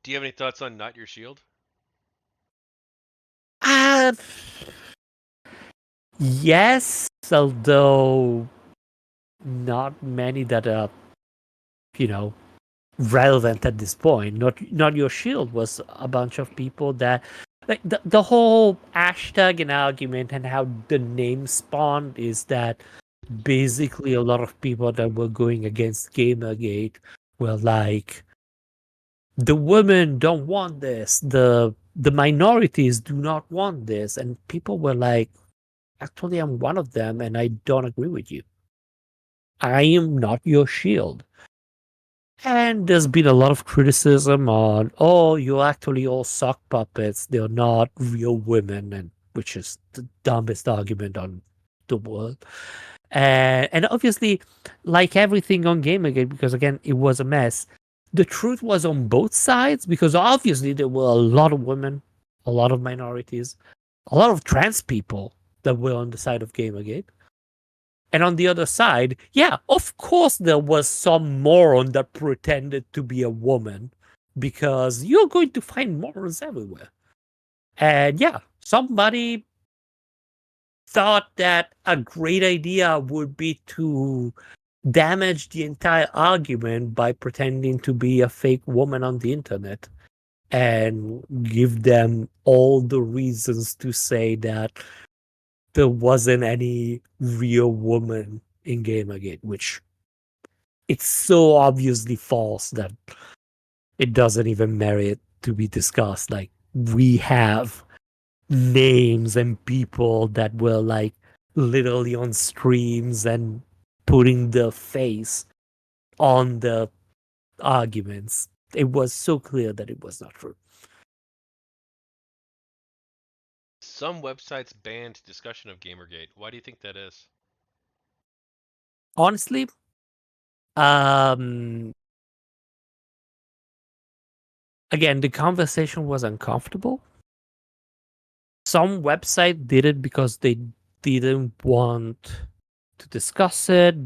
Do you have any thoughts on Not Your Shield? Uh, yes, although not many that are, you know, relevant at this point. Not Your Shield was a bunch of people that like the whole hashtag and argument and how the name spawned is that basically a lot of people that were going against Gamergate were like the women don't want this, the minorities do not want this, and people were like, actually I'm one of them and I don't agree with you. I am not your shield. And there's been a lot of criticism on, oh, you're actually all sock puppets. They're not real women, and which is the dumbest argument on the world. And obviously, like everything on Gamergate, because again, it was a mess. The truth was on both sides because obviously there were a lot of women, a lot of minorities, a lot of trans people that were on the side of Gamergate. And on the other side, yeah, of course there was some moron that pretended to be a woman because you're going to find morons everywhere. And yeah, somebody thought that a great idea would be to damage the entire argument by pretending to be a fake woman on the internet and give them all the reasons to say that there wasn't any real woman in Gamergate, which it's so obviously false that it doesn't even merit to be discussed. Like, we have names and people that were like literally on streams and putting the face on the arguments. It was so clear that it was not true. Some websites banned discussion of Gamergate. Why do you think that is? Honestly, um, again, the conversation was uncomfortable. Some website did it because they didn't want to discuss it.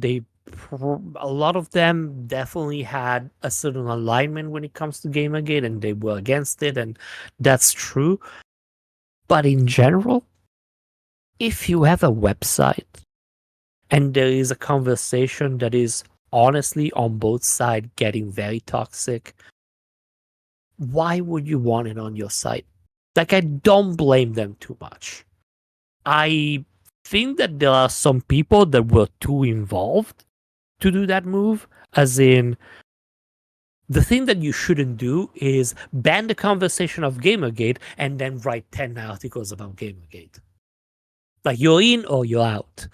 A lot of them definitely had a certain alignment when it comes to Gamergate, and they were against it, and that's true. But in general, if you have a website and there is a conversation that is honestly on both sides getting very toxic, why would you want it on your site? Like, I don't blame them too much. I think that there are some people that were too involved to do that move, as in, the thing that you shouldn't do is ban the conversation of Gamergate and then write 10 articles about Gamergate. Like, you're in or you're out.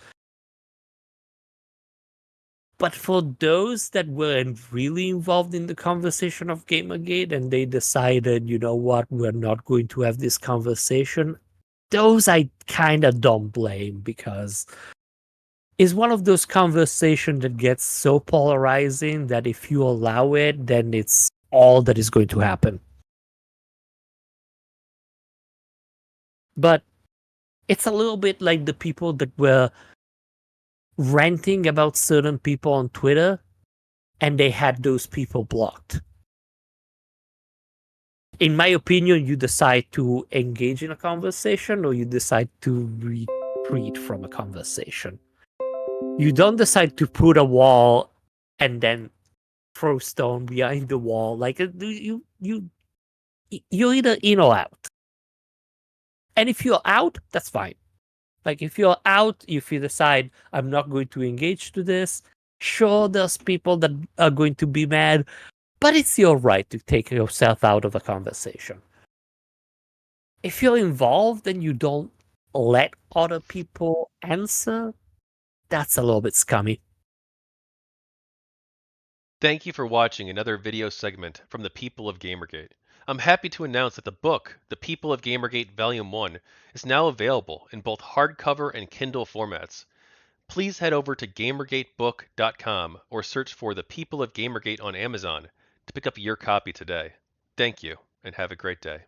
But for those that weren't really involved in the conversation of Gamergate and they decided, you know what, we're not going to have this conversation, those I kind of don't blame because it's one of those conversations that gets so polarizing that if you allow it, then it's all that is going to happen. But it's a little bit like the people that were ranting about certain people on Twitter and they had those people blocked. In my opinion, you decide to engage in a conversation or you decide to retreat from a conversation. You don't decide to put a wall and then throw stone behind the wall. Like, you're either in or out. And if you're out, that's fine. Like, if you're out, if you decide I'm not going to engage to this, sure, there's people that are going to be mad, but it's your right to take yourself out of a conversation. If you're involved and you don't let other people answer, that's a little bit scummy. Thank you for watching another video segment from the people of Gamergate. I'm happy to announce that the book, The People of Gamergate Volume 1, is now available in both hardcover and Kindle formats. Please head over to gamergatebook.com or search for The People of Gamergate on Amazon to pick up your copy today. Thank you, and have a great day.